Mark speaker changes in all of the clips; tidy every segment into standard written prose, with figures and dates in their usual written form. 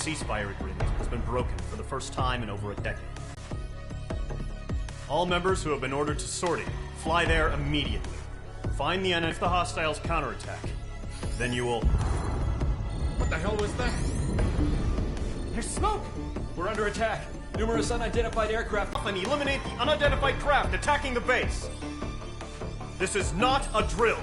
Speaker 1: ceasefire agreement has been broken for the first time in over a decade. All members who have been ordered to sortie, fly there immediately. Find the enemy if the hostiles counterattack. Then you will...
Speaker 2: What the hell was that? There's smoke! We're under attack. Numerous unidentified aircraft.
Speaker 1: And eliminate the unidentified craft attacking the base. This is not a drill.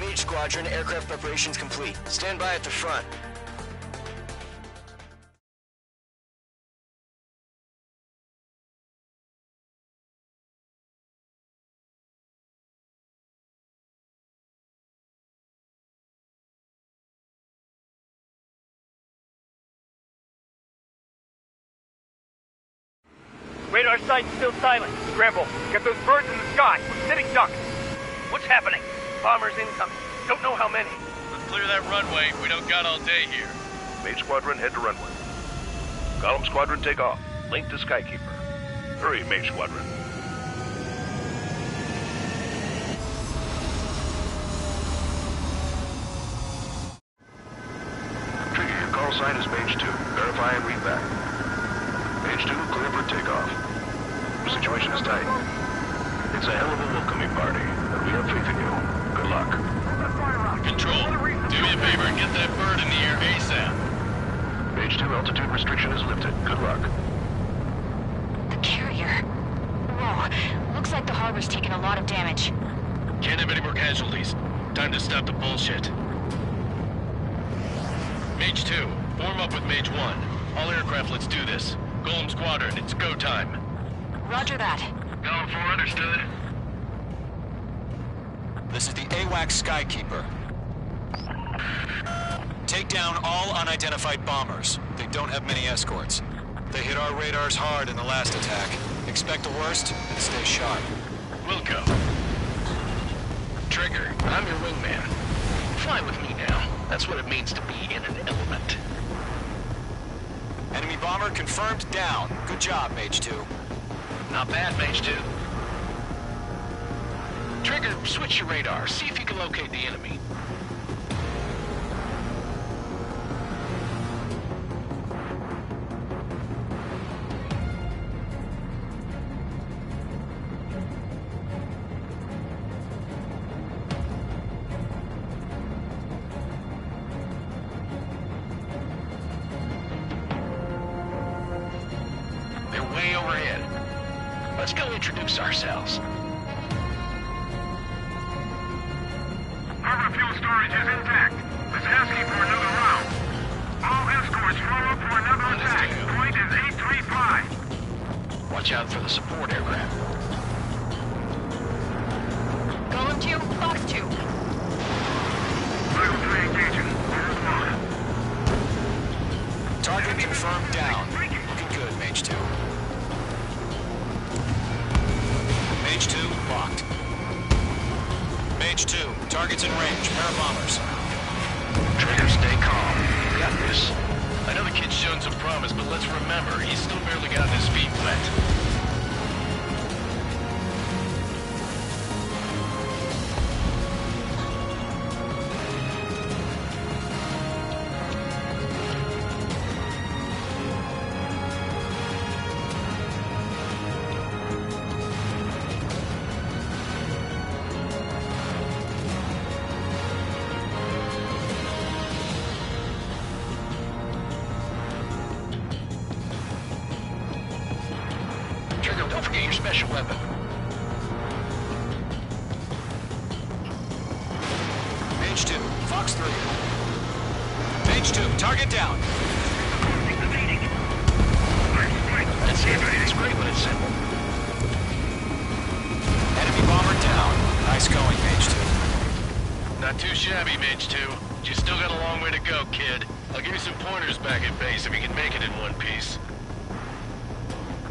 Speaker 3: Mage Squadron, aircraft preparations complete. Stand by at the front.
Speaker 4: Radar site's still silent. Scramble. Get those birds in the sky. We're sitting ducks. What's happening? Bombers incoming. Don't know how many.
Speaker 5: Let's clear that runway. We don't got all day here.
Speaker 6: Mage Squadron, head to runway. Column Squadron, take off. Link to Skykeeper. Hurry, Mage Squadron. Trigger, your call sign is Mage 2. Verify and read back. Mage 2, clear for takeoff. The situation is tight. It's a hell of a welcoming party, but we have faith in you. Good luck.
Speaker 5: Control, do me a favor and get that bird in the air ASAP.
Speaker 6: Mage 2, altitude restriction is lifted. Good luck.
Speaker 7: The carrier. Whoa, looks like the harbor's taken a lot of damage.
Speaker 5: Can't have any more casualties. Time to stop the bullshit. Mage 2, form up with Mage 1. All aircraft, let's do this. Golem Squadron, it's go time.
Speaker 7: Roger that.
Speaker 5: Golem 4, understood.
Speaker 8: This is the AWACS Skykeeper. Take down all unidentified bombers. They don't have many escorts. They hit our radars hard in the last attack. Expect the worst and stay sharp.
Speaker 5: Wilco. Trigger, I'm your wingman. Fly with me now. That's what it means to be in an element.
Speaker 8: Enemy bomber confirmed down. Good job, Mage 2.
Speaker 5: Not bad, Mage 2. Trigger, switch your radar. See if you can locate the enemy.
Speaker 3: overhead. Let's go introduce ourselves.
Speaker 6: Harbor fuel storage is intact. It's asking for another round. All escorts follow up for another attack. Point is 835.
Speaker 3: Watch out for the support aircraft.
Speaker 7: Golem 2, Fox 2.
Speaker 6: Level 3 engaging. Level 1.
Speaker 8: Target confirmed down. Looking good, Mage 2. Mage 2, locked. Mage 2, target's in range. Pair of bombers.
Speaker 3: Trader, stay calm. You got this.
Speaker 5: I know the kid's shown some promise, but let's remember, he's still barely gotten his feet wet.
Speaker 3: Trigger, don't forget your special weapon.
Speaker 8: Mage 2, Fox 3. Mage 2, target down.
Speaker 3: That's it. It's great when it's simple.
Speaker 8: Enemy bomber down. Nice going, Mage 2.
Speaker 5: Not too shabby, Mage 2. You still got a long way to go, kid. I'll give you some pointers back at base if you can make it in one piece.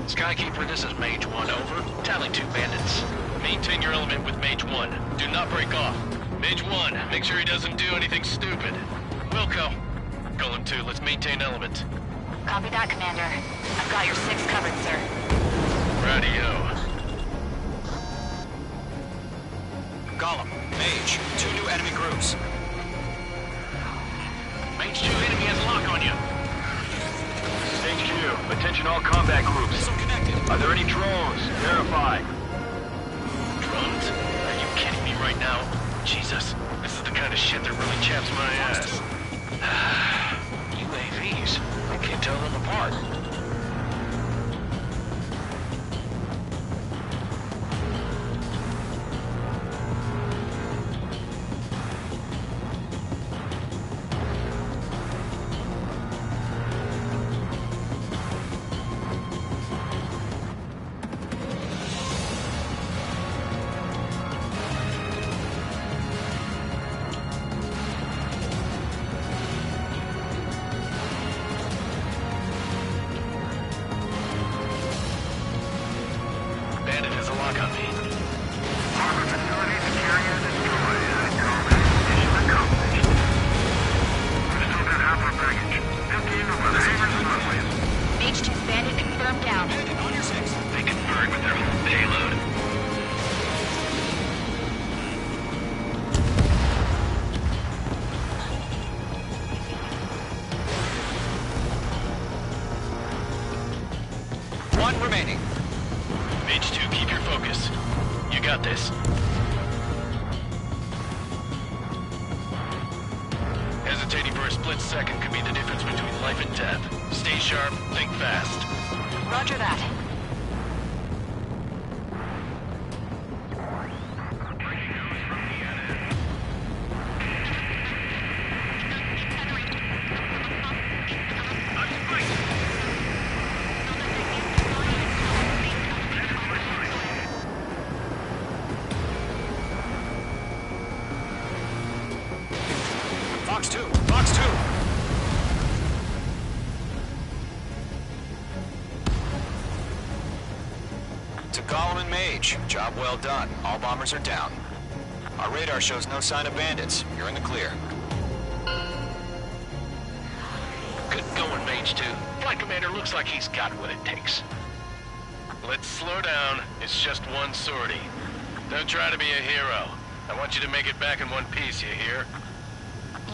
Speaker 3: Skykeeper, this is Mage 1, over. Tally 2 bandits.
Speaker 5: Maintain your element with Mage 1. Do not break off. Mage 1, make sure he doesn't do anything stupid. Wilco. Golem 2, let's maintain element.
Speaker 7: Copy that, Commander. I've got your 6 covered, sir.
Speaker 5: Radio.
Speaker 8: Golem, Mage, 2 new enemy groups.
Speaker 3: Mage 2, enemy has a lock on you.
Speaker 6: HQ, attention all combat groups.
Speaker 8: Missile connected.
Speaker 6: Are there any drones? Verify.
Speaker 5: Drones? Are you kidding me right now? Jesus, this is the kind of shit that really chaps my ass.
Speaker 3: UAVs. I can't tell them apart.
Speaker 5: Bandit has a lock on me.
Speaker 6: Harbor facilities carrier destroyed. Mission accomplished. We've still got half our baggage. 15 of the Havers runways.
Speaker 7: Mage 2's bandit confirmed down.
Speaker 8: Bandit on your 6.
Speaker 5: They converge with their whole payload.
Speaker 8: One remaining.
Speaker 5: Mage 2, keep your focus. You got this. Hesitating for a split second could be the difference between life and death. Stay sharp, think fast.
Speaker 7: Roger that.
Speaker 8: Fox 2, Fox 2. To Golem and Mage, job well done. All bombers are down. Our radar shows no sign of bandits. You're in the clear.
Speaker 3: Good going, Mage 2. Flight Commander looks like he's got what it takes.
Speaker 5: Let's slow down. It's just one sortie. Don't try to be a hero. I want you to make it back in one piece, you hear?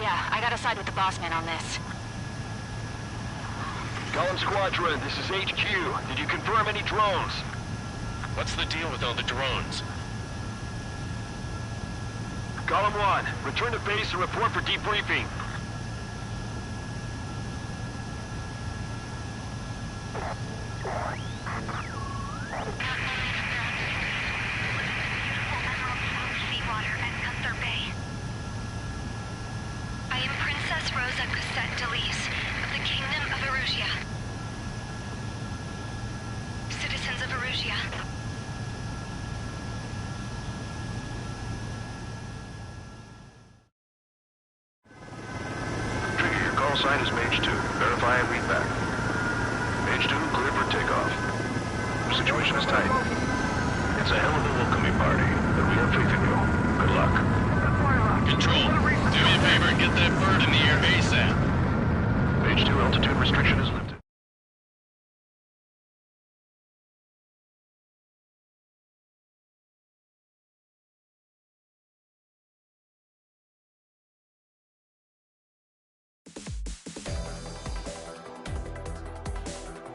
Speaker 7: Yeah, I gotta side with the boss man on this.
Speaker 6: Golem Squadron, this is HQ. Did you confirm any drones?
Speaker 5: What's the deal with all the drones?
Speaker 6: Golem 1, return to base and report for debriefing.
Speaker 7: Rosa Cassette Delise of the Kingdom of Erusia. Citizens of Erusia.
Speaker 6: Trigger, your call sign is Mage 2. Verify and read back. Mage 2, clear for takeoff. The situation is tight. It's a hell of a welcoming party, but we have faith in you. Good luck.
Speaker 5: Control, do me a favor and get that bird in the air ASAP.
Speaker 6: Mage 2, altitude restriction is lifted.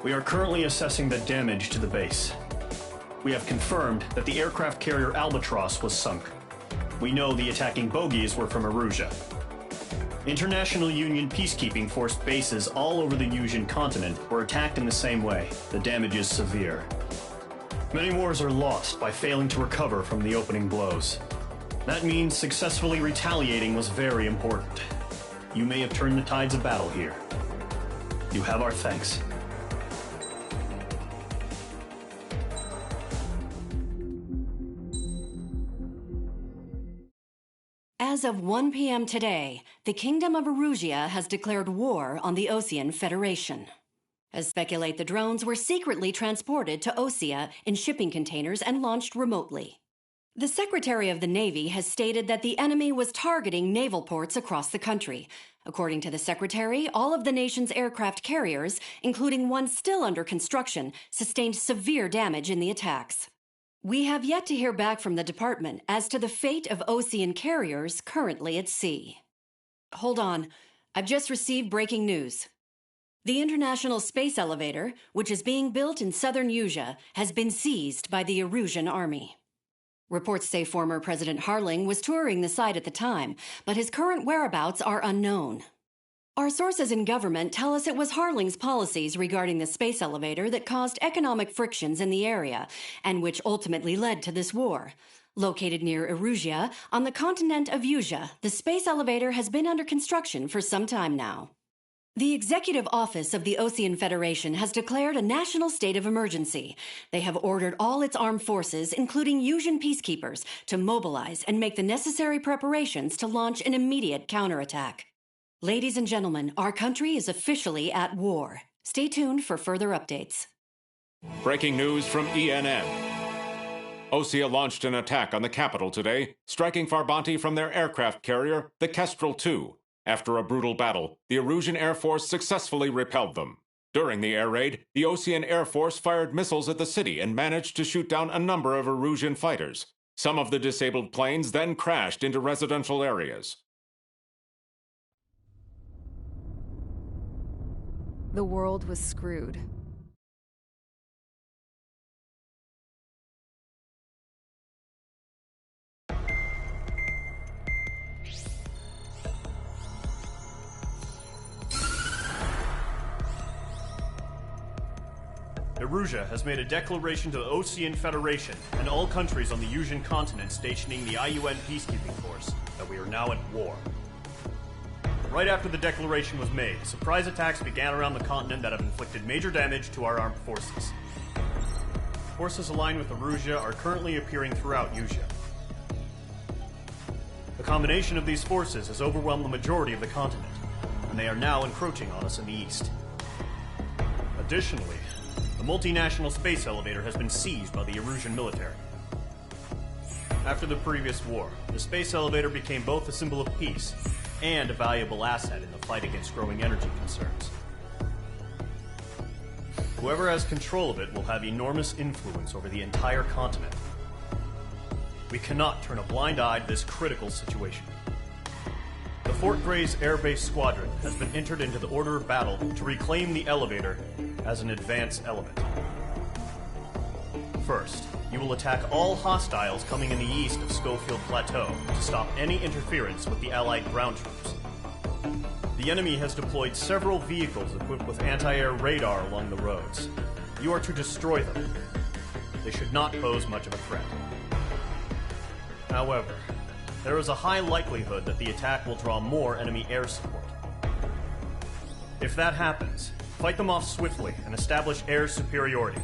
Speaker 1: We are currently assessing the damage to the base. We have confirmed that the aircraft carrier Albatross was sunk. We know the attacking bogies were from Erusia. International Union peacekeeping force bases all over the Yusian continent were attacked in the same way. The damage is severe. Many wars are lost by failing to recover from the opening blows. That means successfully retaliating was very important. You may have turned the tides of battle here. You have our thanks.
Speaker 9: As of 1 p.m. today, the Kingdom of Erusia has declared war on the Osean Federation. As speculate, the drones were secretly transported to Osea in shipping containers and launched remotely. The Secretary of the Navy has stated that the enemy was targeting naval ports across the country. According to the Secretary, all of the nation's aircraft carriers, including one still under construction, sustained severe damage in the attacks. We have yet to hear back from the department as to the fate of Osean carriers currently at sea. Hold on. I've just received breaking news. The International Space Elevator, which is being built in southern Yusia, has been seized by the Erusian army. Reports say former President Harling was touring the site at the time, but his current whereabouts are unknown. Our sources in government tell us it was Harling's policies regarding the space elevator that caused economic frictions in the area, and which ultimately led to this war. Located near Erusia, on the continent of Yusia, the space elevator has been under construction for some time now. The Executive Office of the Osean Federation has declared a national state of emergency. They have ordered all its armed forces, including Yusian peacekeepers, to mobilize and make the necessary preparations to launch an immediate counterattack. Ladies and gentlemen, our country is officially at war. Stay tuned for further updates.
Speaker 10: Breaking news from ENN. Osea launched an attack on the capital today, striking Farbanti from their aircraft carrier, the Kestrel II. After a brutal battle, the Erusian Air Force successfully repelled them. During the air raid, the Osean Air Force fired missiles at the city and managed to shoot down a number of Erusian fighters. Some of the disabled planes then crashed into residential areas.
Speaker 11: The world was screwed.
Speaker 1: Erusia has made a declaration to the Osean Federation and all countries on the Yusian continent stationing the IUN peacekeeping force that we are now at war. Right after the declaration was made, surprise attacks began around the continent that have inflicted major damage to our armed forces. Forces aligned with Erusia are currently appearing throughout Yusia. The combination of these forces has overwhelmed the majority of the continent, and they are now encroaching on us in the east. Additionally, the multinational space elevator has been seized by the Erusian military. After the previous war, the space elevator became both a symbol of peace and a valuable asset in the fight against growing energy concerns. Whoever has control of it will have enormous influence over the entire continent. We cannot turn a blind eye to this critical situation. The Fort Grays Air Base Squadron has been entered into the order of battle to reclaim the elevator as an advance element. First, you will attack all hostiles coming in the east of Schofield Plateau to stop any interference with the Allied ground troops. The enemy has deployed several vehicles equipped with anti-air radar along the roads. You are to destroy them. They should not pose much of a threat. However, there is a high likelihood that the attack will draw more enemy air support. If that happens, fight them off swiftly and establish air superiority.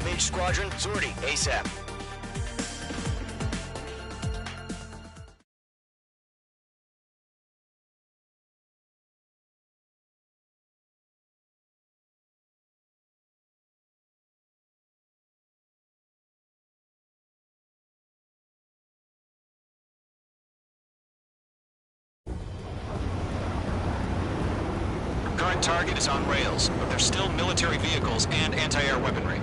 Speaker 3: Mage Squadron, sortie, ASAP.
Speaker 8: Current target is on rails, but there's still military vehicles and anti-air weaponry.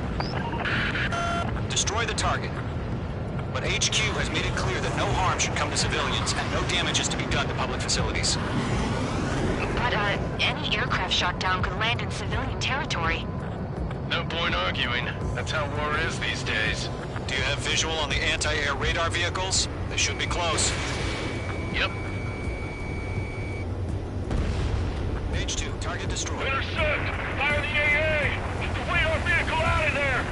Speaker 8: Destroy the target. But HQ has made it clear that no harm should come to civilians and no damage is to be done to public facilities.
Speaker 7: But, any aircraft shot down could land in civilian territory.
Speaker 5: No point arguing. That's how war is these days.
Speaker 8: Do you have visual on the anti-air radar vehicles? They should be close.
Speaker 5: Yep.
Speaker 8: Page 2, target destroyed.
Speaker 4: Intercept! Fire the AA! Get the radar vehicle out of there!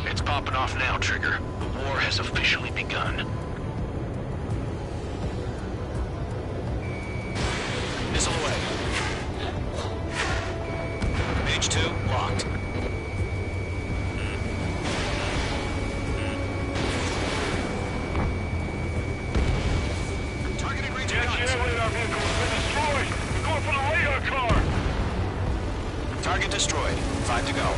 Speaker 5: It's popping off now, Trigger. The war has officially begun.
Speaker 8: Missile away. Page 2, locked. Targeting range of guns.
Speaker 4: Radar vehicle has been destroyed! We're going for the radar car!
Speaker 8: Target destroyed. 5 to go.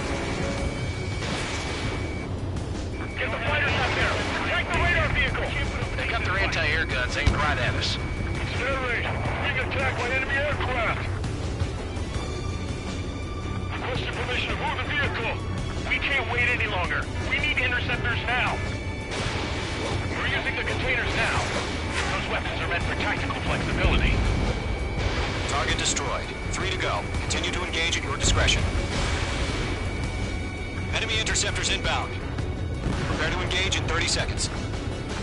Speaker 4: Get the fighters up there! Protect the radar vehicle!
Speaker 5: They got their anti-air guns aimed right at us.
Speaker 4: Sterling, being attacked by enemy aircraft! Requesting permission to move the vehicle! We can't wait any longer! We need interceptors now! We're using the containers now! Those weapons are meant for tactical flexibility.
Speaker 8: Target destroyed. 3 to go. Continue to engage at your discretion. Enemy interceptors inbound. Prepare to engage in 30 seconds.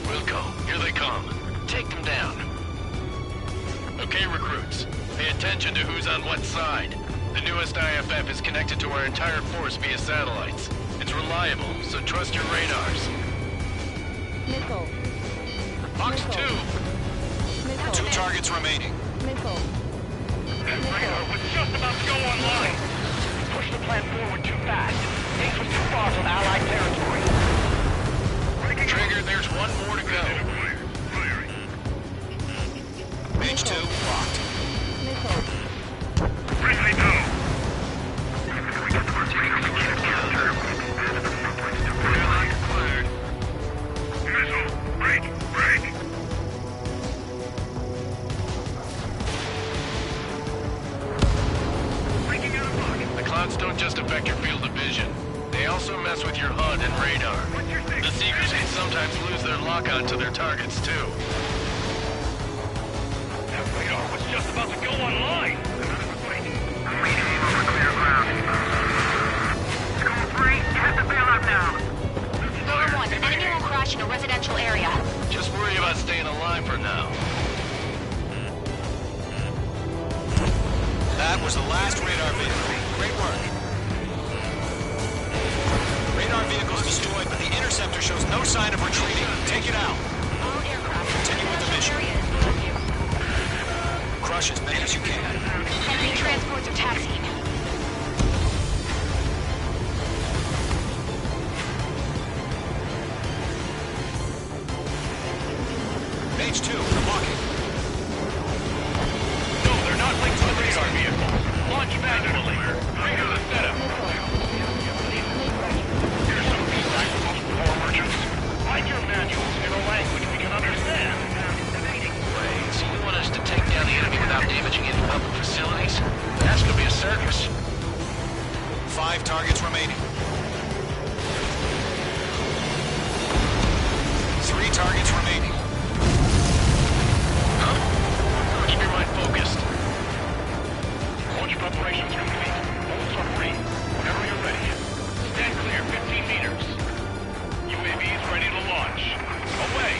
Speaker 5: Wilco, here they come. Take them down. Okay, recruits. Pay attention to who's on what side. The newest IFF is connected to our entire force via satellites. It's reliable, so trust your radars.
Speaker 11: Nickel.
Speaker 5: Fox 2!
Speaker 11: Nickel.
Speaker 8: 2 targets remaining.
Speaker 11: Nickel.
Speaker 4: That radar was just about to go online! Push the plan forward 2 fast. Ace was too far from Allied territory.
Speaker 5: Trigger, there's one more to go. Mage 2, locked.
Speaker 11: Missile.
Speaker 4: Friendly go.
Speaker 6: Airlock cleared.
Speaker 4: Missile. Break. Breaking out of pocket.
Speaker 5: The clouds don't just affect your field of vision. They also mess with your HUD and radar. The Seekers can sometimes lose their lock-on to their targets, too.
Speaker 4: That radar was just about to go online.
Speaker 6: Clear ground.
Speaker 4: School 3, you have to bail out now.
Speaker 7: Roller 1, enemy will crash in a residential area.
Speaker 5: Just worry about staying alive for now.
Speaker 8: That was the last radar vehicle. Great work. Radar vehicle's destroyed, but the interceptor shows no sign of retreating. Take it out.
Speaker 7: All aircraft.
Speaker 8: Continue with the mission.
Speaker 7: Area is below you.
Speaker 8: Crush as many as you can.
Speaker 7: Enemy transports are taxiing.
Speaker 8: Mage 2, blocking.
Speaker 4: No, they're not linked to the radar vehicle. Launch manually. Trigger the setup. Here's some feedback from most core merchants. Write your manuals in a language we can understand.
Speaker 5: Wait, so you want us to take down the enemy without damaging any public facilities? That's gonna be a circus.
Speaker 8: 5 targets remaining. 3 targets remaining.
Speaker 5: Keep your mind focused.
Speaker 4: Launch preparations complete. All submarine. Whenever you're ready. Stand clear 15 meters. UAVs ready to launch. Away!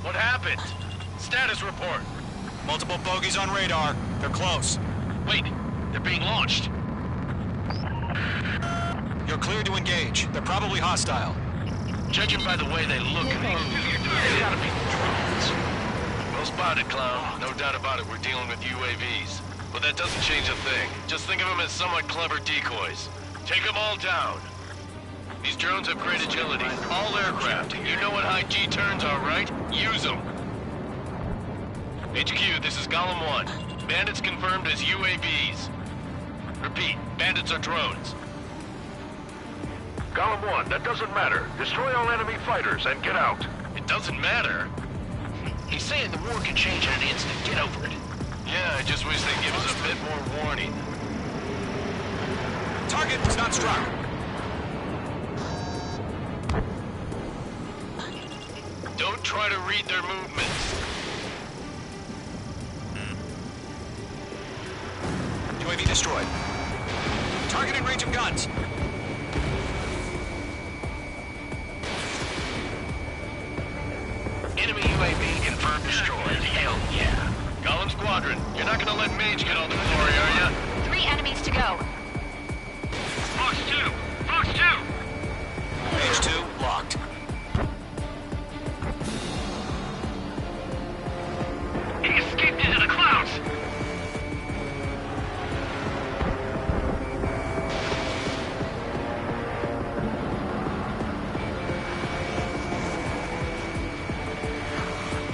Speaker 5: What happened? Status report.
Speaker 8: Multiple bogies on radar. They're close.
Speaker 5: Wait, they're being launched.
Speaker 8: You're cleared to engage. They're probably hostile.
Speaker 5: Judging by the way they look and move, they gotta be drones. Well spotted, Clown. No doubt about it, we're dealing with UAVs. But that doesn't change a thing. Just think of them as somewhat clever decoys. Take them all down. These drones have great agility. All aircraft. You know what high G turns are, right? Use them. HQ, this is Golem 1. Bandits confirmed as UAVs. Repeat, bandits are drones.
Speaker 6: Golem 1, that doesn't matter. Destroy all enemy fighters and get out.
Speaker 5: It doesn't matter.
Speaker 3: He's saying the war can change in an instant. Get over it.
Speaker 5: Yeah, I just wish they'd give us a bit more warning.
Speaker 8: Target was not struck.
Speaker 5: Don't try to read their movements.
Speaker 8: UAV destroyed. Target in range of guns.
Speaker 3: Enemy UAV confirmed destroyed. Hell yeah.
Speaker 5: Golem Squadron, you're not gonna let Mage get all the glory, are ya?
Speaker 7: 3 enemies to go.
Speaker 4: Fox 2! Fox 2!
Speaker 8: Mage 2, locked.
Speaker 4: He escaped into the clouds!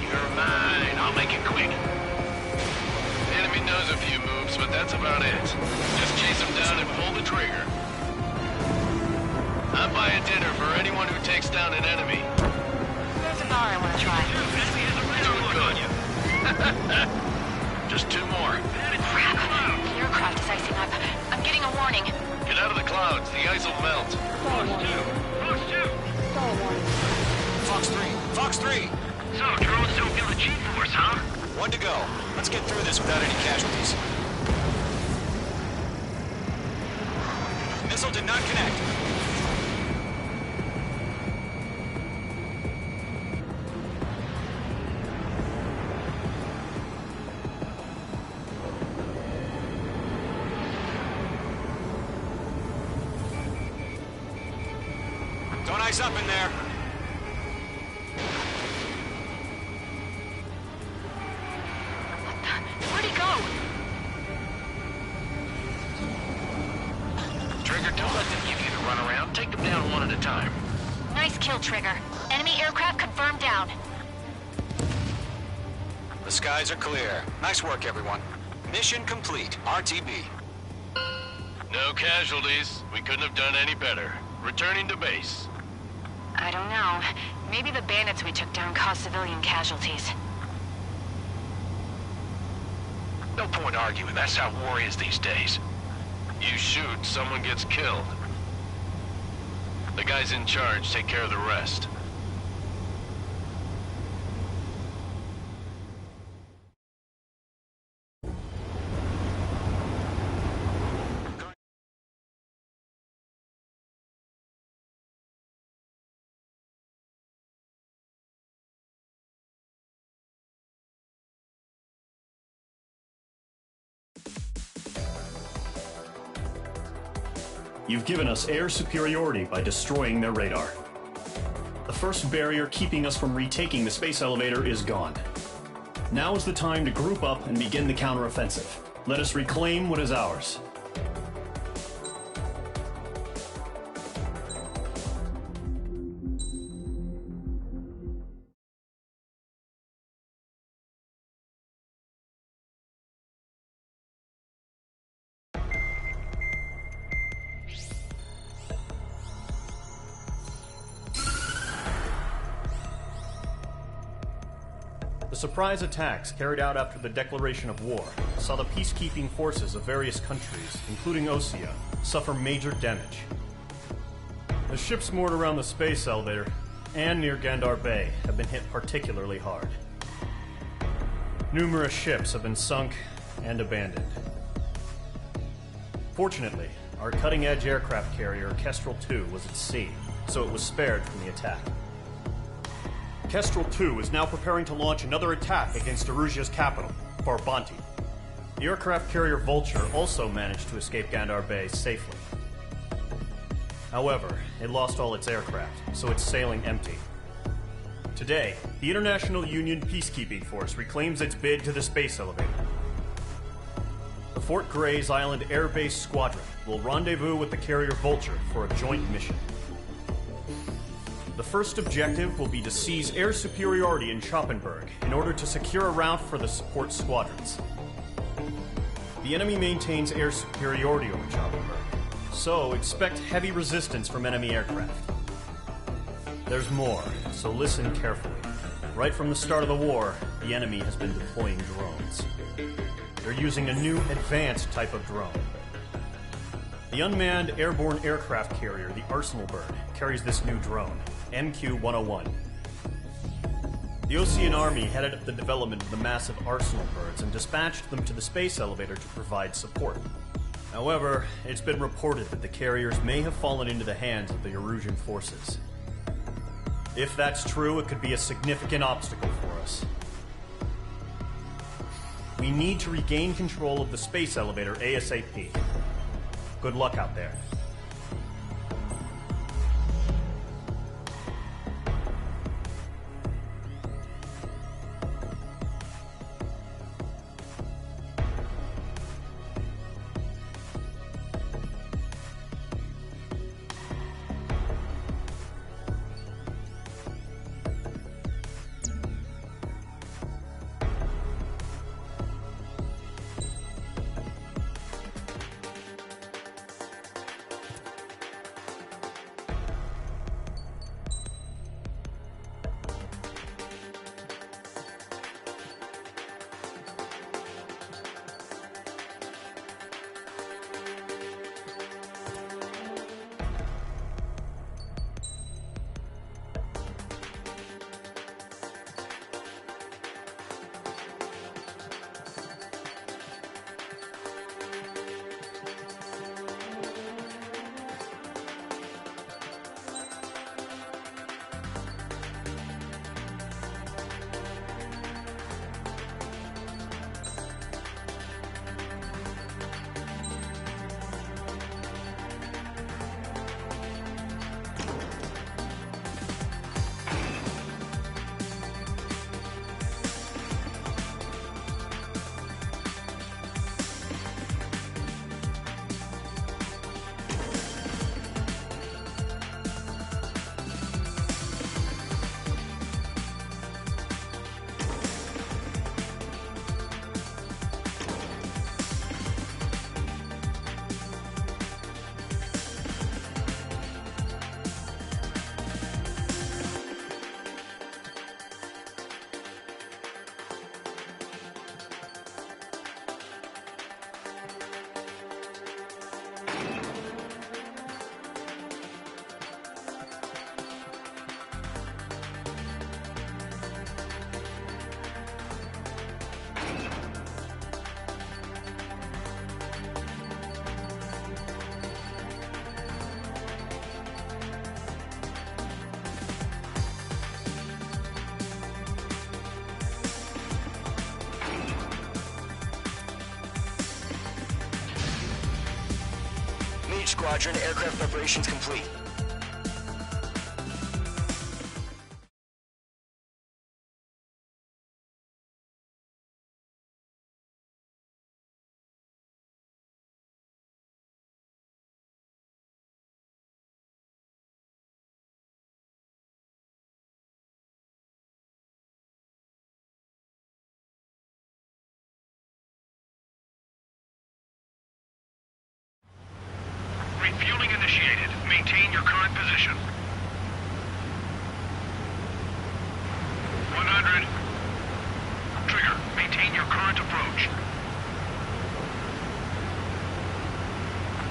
Speaker 5: You're mine. I'll make it quick. The enemy knows a few moves, but that's about it. Just chase them down and pull the trigger. I'm buying dinner for anyone who takes down an enemy.
Speaker 7: There's a bar I want to try.
Speaker 5: Doing good. Just 2 more.
Speaker 7: Crap. The aircraft is icing up. I'm getting a warning.
Speaker 5: Get out of the clouds. The ice will melt.
Speaker 11: Star warning.
Speaker 4: Fox 2!
Speaker 11: Star warning.
Speaker 8: Fox 3. Fox 3.
Speaker 4: So, drones don't feel the G-force, huh?
Speaker 8: 1 to go. Let's get through this without any casualties. Missile did not connect. Don't ice up in there.
Speaker 7: Where'd he go?
Speaker 5: Trigger, don't let them give you the runaround. Take them down one at a time.
Speaker 7: Nice kill, Trigger. Enemy aircraft confirmed down.
Speaker 8: The skies are clear. Nice work, everyone. Mission complete. RTB.
Speaker 5: No casualties. We couldn't have done any better. Returning to base.
Speaker 7: I don't know. Maybe the bandits we took down caused civilian casualties.
Speaker 5: No point arguing. That's how war is these days. You shoot, someone gets killed. The guys in charge take care of the rest.
Speaker 1: You've given us air superiority by destroying their radar. The first barrier keeping us from retaking the space elevator is gone. Now is the time to group up and begin the counteroffensive. Let us reclaim what is ours. The surprise attacks carried out after the declaration of war saw the peacekeeping forces of various countries, including Osea, suffer major damage. The ships moored around the space elevator and near Gandar Bay have been hit particularly hard. Numerous ships have been sunk and abandoned. Fortunately, our cutting-edge aircraft carrier Kestrel II was at sea, so it was spared from the attack. Kestrel II is now preparing to launch another attack against Erusia's capital, Farbanti. The aircraft carrier Vulture also managed to escape Gandar Bay safely. However, it lost all its aircraft, so it's sailing empty. Today, the International Union Peacekeeping Force reclaims its bid to the space elevator. The Fort Grays Island Air Base Squadron will rendezvous with the carrier Vulture for a joint mission. The first objective will be to seize air superiority in Schoppenberg in order to secure a route for the support squadrons. The enemy maintains air superiority over Schoppenberg, so expect heavy resistance from enemy aircraft. There's more, so listen carefully. Right from the start of the war, the enemy has been deploying drones. They're using a new advanced type of drone. The unmanned airborne aircraft carrier, the Arsenal Bird, carries this new drone, MQ-101. The Osean Army headed up the development of the massive Arsenal Birds and dispatched them to the space elevator to provide support. However, it's been reported that the carriers may have fallen into the hands of the Erusian forces. If that's true, it could be a significant obstacle for us. We need to regain control of the space elevator ASAP. Good luck out there.
Speaker 3: Squadron, aircraft preparations complete.
Speaker 4: Refueling initiated. Maintain your current position. 100. Trigger, maintain your current approach.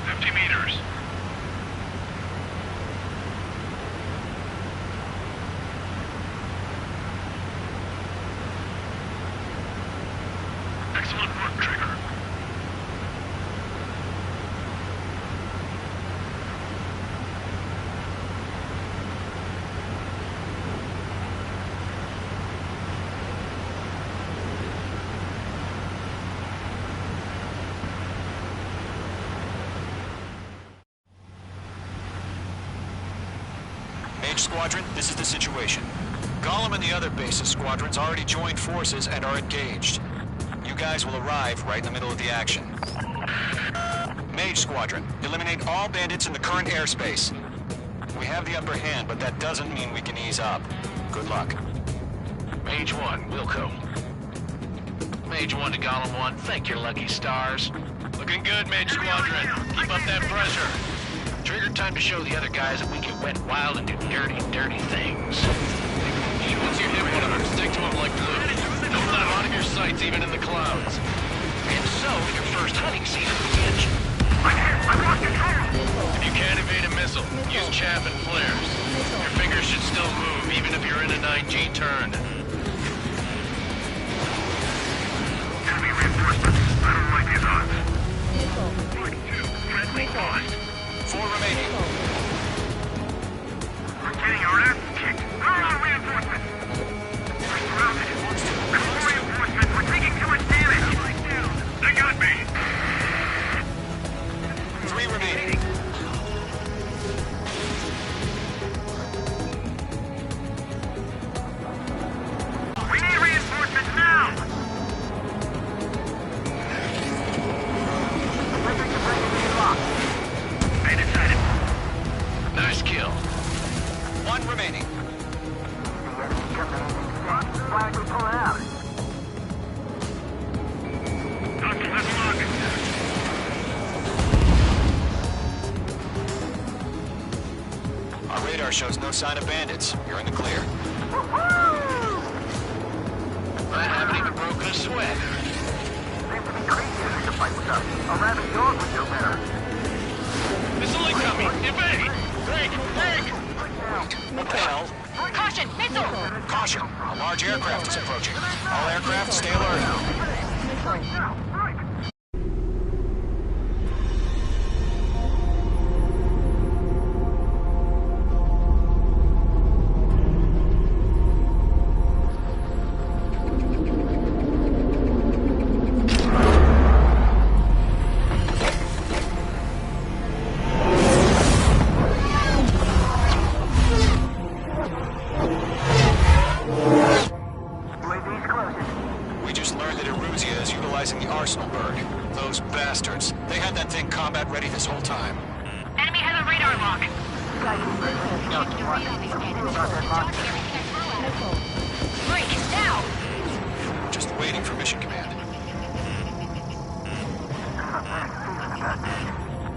Speaker 4: 50 meters. Excellent work, Trigger.
Speaker 8: Mage Squadron, this is the situation. Gollum and the other bases squadrons already joined forces and are engaged. You guys will arrive right in the middle of the action. Mage Squadron, eliminate all bandits in the current airspace. We have the upper hand, but that doesn't mean we can ease up. Good luck.
Speaker 5: Mage 1, Wilco. Mage 1 to Gollum 1, thank your lucky stars. Looking good, Mage Squadron. Keep up that pressure. Trigger, time to show the other guys that we can wet wild and do dirty, dirty things. Once you hit one of them, stick to them like glue. Don't let out of your sights, even in the clouds. And so, your first hunting season begins. If you can't evade a missile, use chaff and flares. Your fingers should still move, even if you're in a 9G turn.
Speaker 4: Enemy reinforcements. I don't like these odds. Friendly lost.
Speaker 8: 4 remaining.
Speaker 4: We're getting our ass kicked. Where are our reinforcements? We're surrounded. More reinforcements. We're taking too much damage. They got me.
Speaker 8: 3 remaining.
Speaker 4: We need reinforcements now.
Speaker 5: Nice kill.
Speaker 8: 1 remaining.
Speaker 4: Why are we pulling out? Hostile has logged.
Speaker 8: Our radar shows no sign of bandits. You're in the clear.
Speaker 5: I haven't even broken a sweat.
Speaker 4: Seems to be crazy to fight with us. A rabid dog would do better.
Speaker 5: Missile incoming! Evade! Break! Break!
Speaker 8: What the hell?
Speaker 7: Caution! Missile!
Speaker 8: Caution! A large aircraft is approaching. All aircraft, stay alert. We just learned that Eruzia is utilizing the Arsenal bird. Those bastards. They had that thing combat ready this whole time.
Speaker 7: Enemy has a radar lock. Break, now!
Speaker 8: Just waiting for mission command.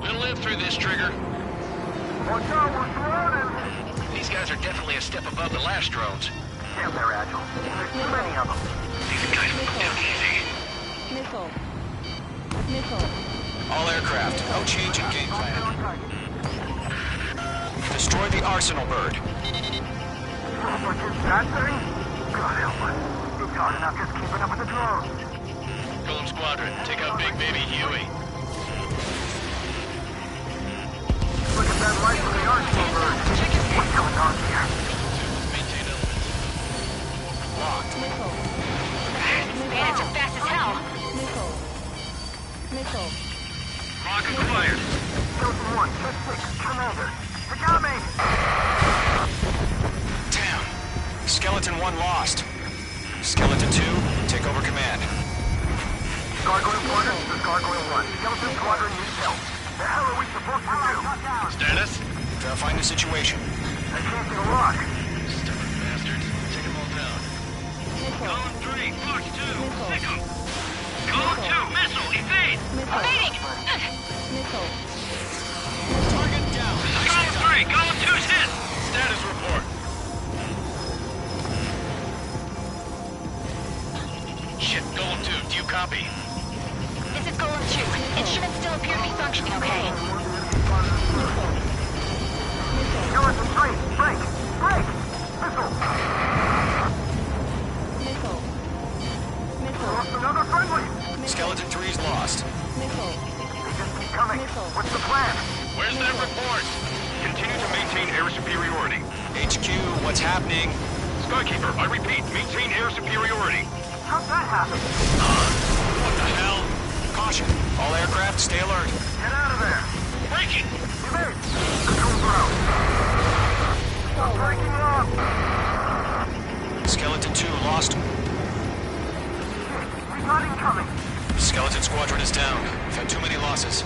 Speaker 5: We'll live through this, Trigger.
Speaker 4: Watch out, we're surrounded.
Speaker 5: These guys are definitely a step above the last drones.
Speaker 4: Damn, they're agile. There's too many of them.
Speaker 5: These guys will go down easy.
Speaker 11: Missile. Missile.
Speaker 8: All aircraft, no change in game plan. Destroy the Arsenal bird.
Speaker 4: That thing? God help us. It's hard enough just keeping up with the drones.
Speaker 5: Golem Squadron, take out Big Baby Huey.
Speaker 4: Look at that light from the Arsenal bird. What's going on here?
Speaker 5: Maintain elements.
Speaker 8: Locked.
Speaker 11: Missile.
Speaker 7: Bandits are fast as hell.
Speaker 11: Missile. Missile.
Speaker 4: Lock acquired.
Speaker 6: Skeleton 1, check 6, Commander. They got me!
Speaker 8: Damn. Skeleton 1 lost. Skeleton 2, take over command.
Speaker 6: Gargoyle Squadron, this is Gargoyle 1. Skeleton Squadron needs help. The hell are we supposed to do?
Speaker 5: Status?
Speaker 8: Verifying the situation.
Speaker 6: I can't see the lock.
Speaker 5: Stubborn bastards. Take them all down.
Speaker 4: Column 3, Fox 2, sick 'em. Column 2, missile, evade.
Speaker 7: Evading!
Speaker 11: Missile.
Speaker 8: Target down.
Speaker 4: Column 3, column 2's hit.
Speaker 5: Status report. Shit, Golem 2, do you copy?
Speaker 7: This is Golem 2. Instruments still appear to be functioning okay.
Speaker 6: Skeleton 3, break! Break! Missile!
Speaker 11: Missile. Missile.
Speaker 6: Lost another friendly!
Speaker 8: Skeleton 3's lost.
Speaker 11: Missile.
Speaker 6: They just keep coming.
Speaker 11: Missile.
Speaker 6: What's the plan?
Speaker 5: Where's that report?
Speaker 4: Continue to maintain air superiority.
Speaker 8: HQ, what's happening?
Speaker 4: Skykeeper, I repeat, maintain air superiority.
Speaker 6: How'd that happen?
Speaker 8: What the hell? Caution. All aircraft, stay alert.
Speaker 6: Get out of there!
Speaker 4: Breaking!
Speaker 6: Evade! Control ground! Stop breaking up!
Speaker 8: Skeleton 2 lost.
Speaker 6: We got incoming!
Speaker 8: Skeleton Squadron is down. We've had too many losses.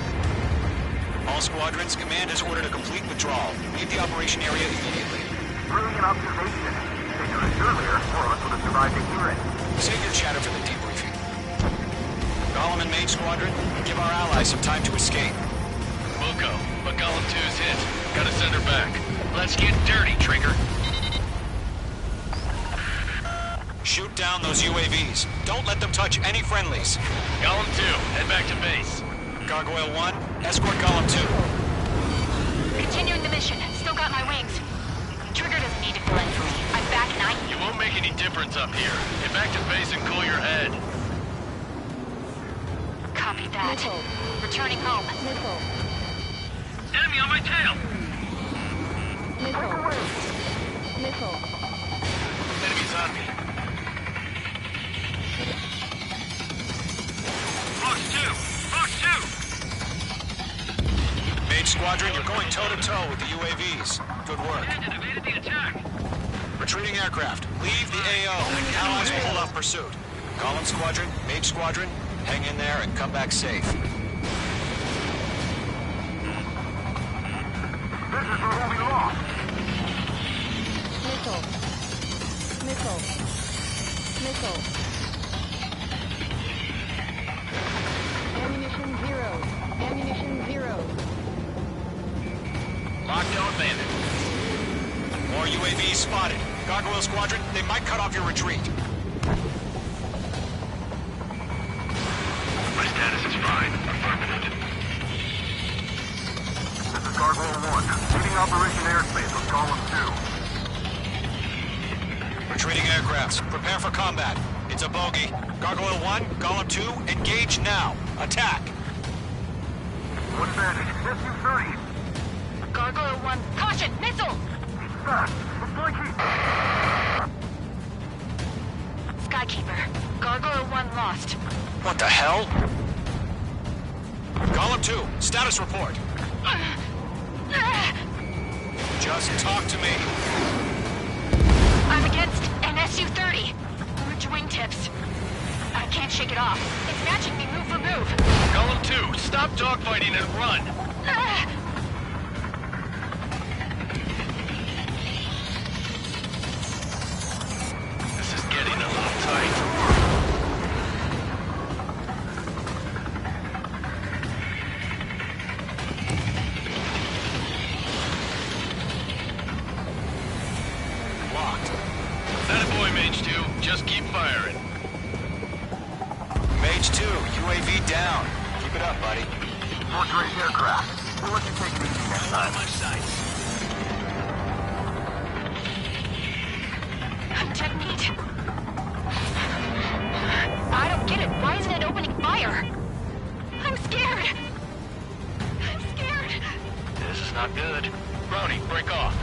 Speaker 8: All squadrons, command has ordered a complete withdrawal. Leave the operation area immediately.
Speaker 6: Brilliant observation. If they knew this earlier, more of us would have survived to hear it.
Speaker 8: Save your chatter for the debriefing. Golem and Mage Squadron, give our allies some time to escape.
Speaker 5: Muko, but Golem 2's hit. Gotta send her back. Let's get dirty, Trigger.
Speaker 8: Shoot down those UAVs. Don't let them touch any friendlies.
Speaker 5: Golem 2, head back to base.
Speaker 8: Gargoyle 1, escort Golem 2.
Speaker 7: Continuing the mission. Still got my wings. Trigger doesn't need to fill in for me. I'm back and
Speaker 5: It won't make any difference up here. Get back to base and cool your head.
Speaker 7: Copy that.
Speaker 11: Missile.
Speaker 7: Returning home.
Speaker 11: Missile.
Speaker 4: Enemy on my tail!
Speaker 11: Missile. Missile.
Speaker 5: Enemies on me.
Speaker 4: Fox 2! Fox 2!
Speaker 8: Mage Squadron, you're going toe-to-toe with the UAVs. Good work.
Speaker 4: Bandit evaded the attack!
Speaker 8: Retreating aircraft, leave the AO. Allies will hold off pursuit. Golem Squadron, Mage Squadron, hang in there and come back safe.
Speaker 6: This is where we lost.
Speaker 11: Missile. Missile. Missile. Ammunition 0. Ammunition 0.
Speaker 5: Lockdown bandit.
Speaker 8: More UAVs spotted. Gargoyle Squadron, they might cut off your retreat.
Speaker 4: My status is fine. Affirmative.
Speaker 6: This is Gargoyle 1. Leading Operation Airspace with Column 2.
Speaker 8: Retreating aircrafts, prepare for combat. It's a bogey. Gargoyle 1, Golem 2, engage now. Attack.
Speaker 6: One bandit. SU-30.
Speaker 7: Gargoyle 1. Caution! Missile!
Speaker 6: Fast. Looks like he...
Speaker 7: Skykeeper. Gargoyle 1 lost.
Speaker 8: What the hell? Golem 2, status report. Just talk to me.
Speaker 7: I'm against an SU-30. Large wingtips. I can't shake it off. It's matching me move for move.
Speaker 5: Golem 2, stop dogfighting and run. This is getting a little tight.
Speaker 8: Locked.
Speaker 5: Attaboy, Mage 2. Just keep firing.
Speaker 8: Mage 2, UAV down. Keep it up, buddy.
Speaker 6: Fourth-rate aircraft. We'll let you take it easy next time.
Speaker 5: My sights.
Speaker 7: Technique. I don't get it. Why isn't it opening fire? I'm scared. I'm scared.
Speaker 5: This is not good. Brownie, break off.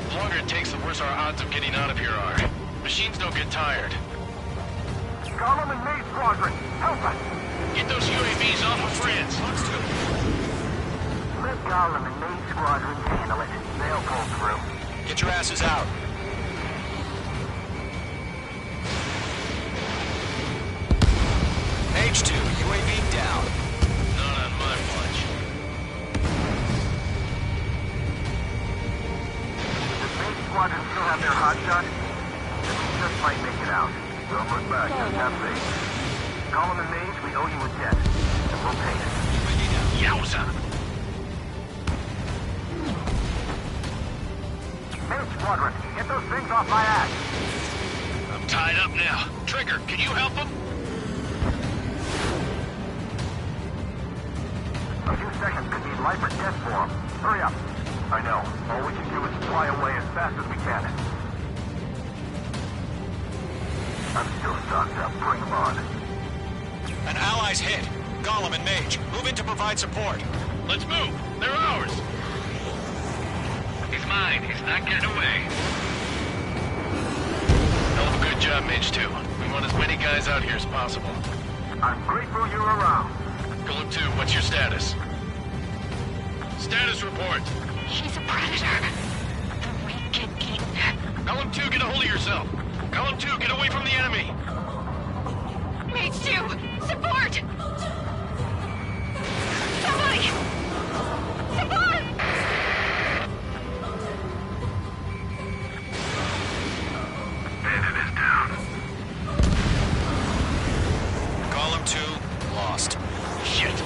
Speaker 5: The longer it takes, the worse our odds of getting out of here are. Machines don't get tired.
Speaker 6: Gollum and Maze Squadron, help us!
Speaker 5: Get those UAVs off of France.
Speaker 6: Let Gollum and Maze Squadron handle it. They'll pull through.
Speaker 8: Get your asses out. Mage 2, UAV down.
Speaker 5: Not on my watch.
Speaker 6: Does Maze Squadron still have their hotshot? Then we just might make it out. Don't look back, just have faith. Gollum and Maze, we owe you a debt. And we'll pay it.
Speaker 5: Yowza!
Speaker 6: Maze Squadron, get those things off my ass!
Speaker 5: I'm tied up now. Trigger, can you help him?
Speaker 6: A few seconds could mean life or death for him. Hurry up. I know. All we can do is fly away as fast as we can. I'm still stocked up. Bring them on.
Speaker 8: An ally's hit. Gollum and Mage, move in to provide support.
Speaker 5: Let's move. They're ours. He's mine. He's not getting away. Hell of a good job, Mage 2. We want as many guys out here as possible.
Speaker 6: I'm grateful you're around.
Speaker 5: Golem 2, what's your status? Status report.
Speaker 7: He's a predator. The Wicked King.
Speaker 5: Golem 2, get a hold of yourself. Golem 2, get away from the enemy.
Speaker 7: Mage 2, support! Somebody! Support!
Speaker 6: Bandit is down.
Speaker 8: Gollum 2, lost.
Speaker 5: Shit.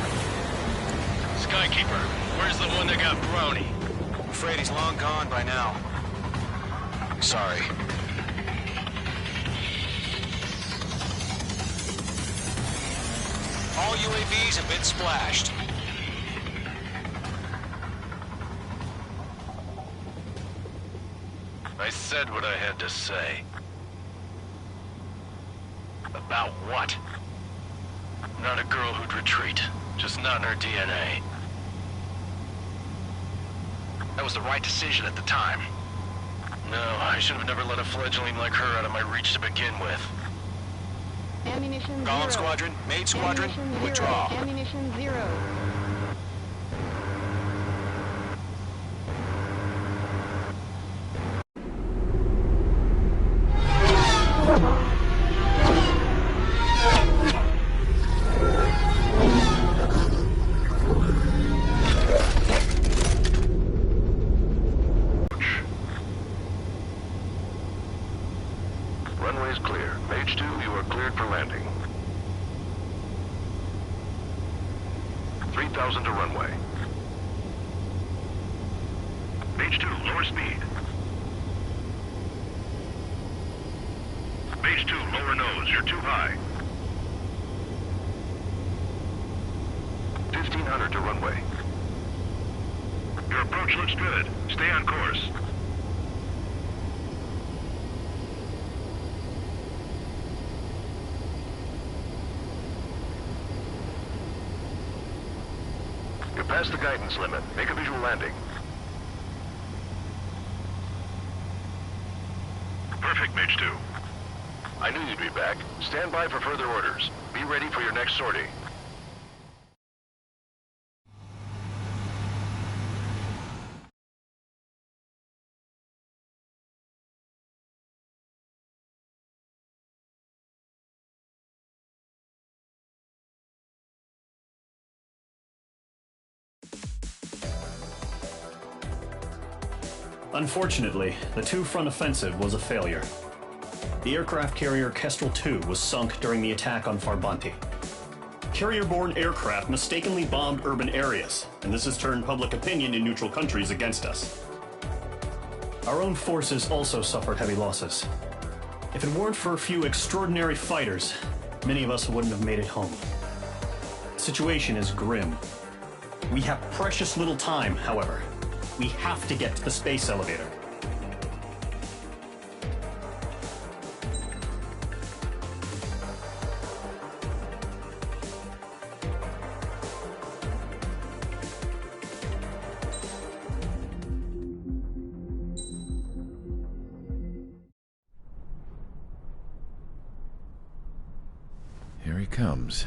Speaker 5: Skykeeper, where's the one that got Brownie?
Speaker 8: I'm afraid he's long gone by now. Sorry. All UAVs have been splashed.
Speaker 5: I said what I had to say. About what? Not a girl who'd retreat. Just not in her DNA. That was the right decision at the time. No, I should have never let a fledgling like her out of my reach to begin with.
Speaker 11: Ammunition
Speaker 8: Gollum
Speaker 11: 0.
Speaker 8: Squadron, Mage Squadron,
Speaker 11: Ammunition
Speaker 8: withdraw.
Speaker 11: 0. Ammunition 0.
Speaker 6: Runway is clear. Mage 2, you are cleared for landing. 3,000 to runway. Mage 2, lower speed. Mage 2, lower nose. You're too high. 1,500 to runway. Your approach looks good. Stay on course. You're past the guidance limit. Make a visual landing. Perfect, Mage 2. I knew you'd be back. Stand by for further orders. Be ready for your next sortie.
Speaker 1: Unfortunately, the two-front offensive was a failure. The aircraft carrier Kestrel II was sunk during the attack on Farbanti. Carrier-borne aircraft mistakenly bombed urban areas, and this has turned public opinion in neutral countries against us. Our own forces also suffered heavy losses. If it weren't for a few extraordinary fighters, many of us wouldn't have made it home. The situation is grim. We have precious little time, however. We have to get to the space elevator.
Speaker 12: Here he comes.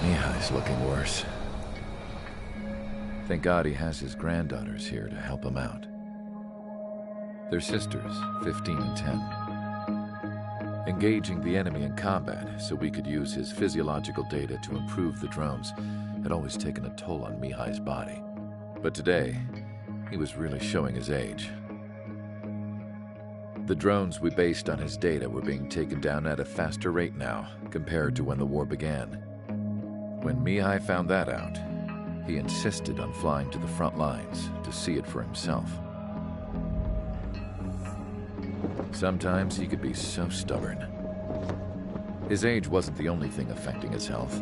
Speaker 12: Mihai's looking worse. Thank God he has his granddaughters here to help him out. They're sisters, 15 and 10. Engaging the enemy in combat so we could use his physiological data to improve the drones had always taken a toll on Mihai's body. But today, he was really showing his age. The drones we based on his data were being taken down at a faster rate now compared to when the war began. When Mihai found that out, he insisted on flying to the front lines to see it for himself. Sometimes he could be so stubborn. His age wasn't the only thing affecting his health.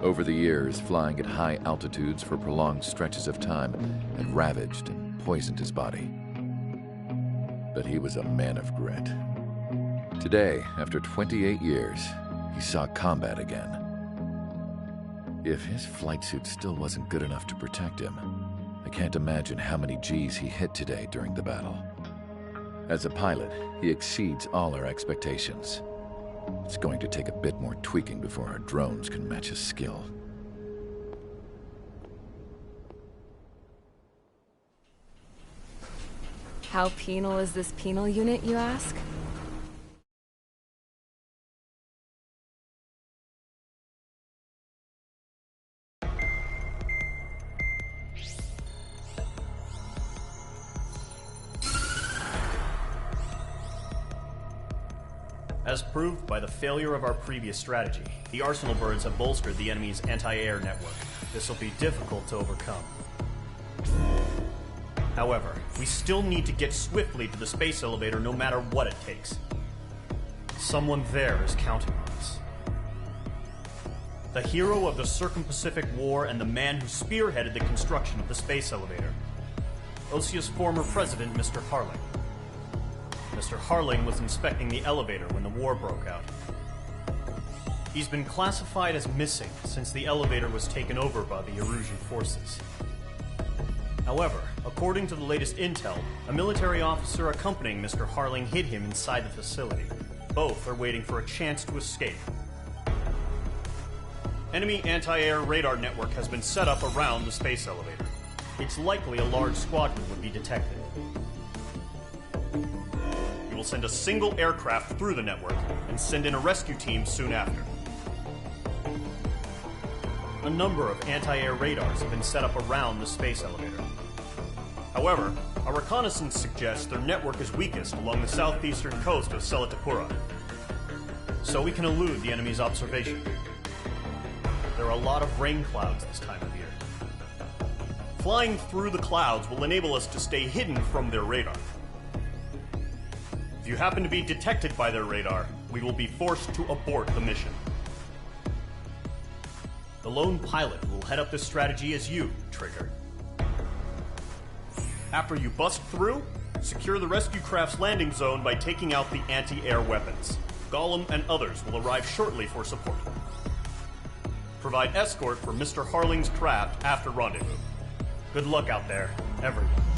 Speaker 12: Over the years, flying at high altitudes for prolonged stretches of time had ravaged and poisoned his body. But he was a man of grit. Today, after 28 years, he saw combat again. If his flight suit still wasn't good enough to protect him, I can't imagine how many Gs he hit today during the battle. As a pilot, he exceeds all our expectations. It's going to take a bit more tweaking before our drones can match his skill.
Speaker 13: How penal is this penal unit, you ask?
Speaker 1: As proved by the failure of our previous strategy, the Arsenal birds have bolstered the enemy's anti-air network. This will be difficult to overcome. However, we still need to get swiftly to the space elevator no matter what it takes. Someone there is counting on us. The hero of the Circum-Pacific War and the man who spearheaded the construction of the space elevator. Osia's former president, Mr. Harling. Mr. Harling was inspecting the elevator when the war broke out. He's been classified as missing since the elevator was taken over by the Erusian forces. However, according to the latest intel, a military officer accompanying Mr. Harling hid him inside the facility. Both are waiting for a chance to escape. Enemy anti-air radar network has been set up around the space elevator. It's likely a large squadron would be detected. We will send a single aircraft through the network and send in a rescue team soon after. A number of anti-air radars have been set up around the space elevator. However, our reconnaissance suggests their network is weakest along the southeastern coast of Selatapura, so we can elude the enemy's observation. There are a lot of rain clouds this time of year. Flying through the clouds will enable us to stay hidden from their radar. If you happen to be detected by their radar, we will be forced to abort the mission. The lone pilot will head up this strategy as you, Trigger. After you bust through, secure the rescue craft's landing zone by taking out the anti-air weapons. Gollum and others will arrive shortly for support. Provide escort for Mr. Harling's craft after rendezvous. Good luck out there, everyone.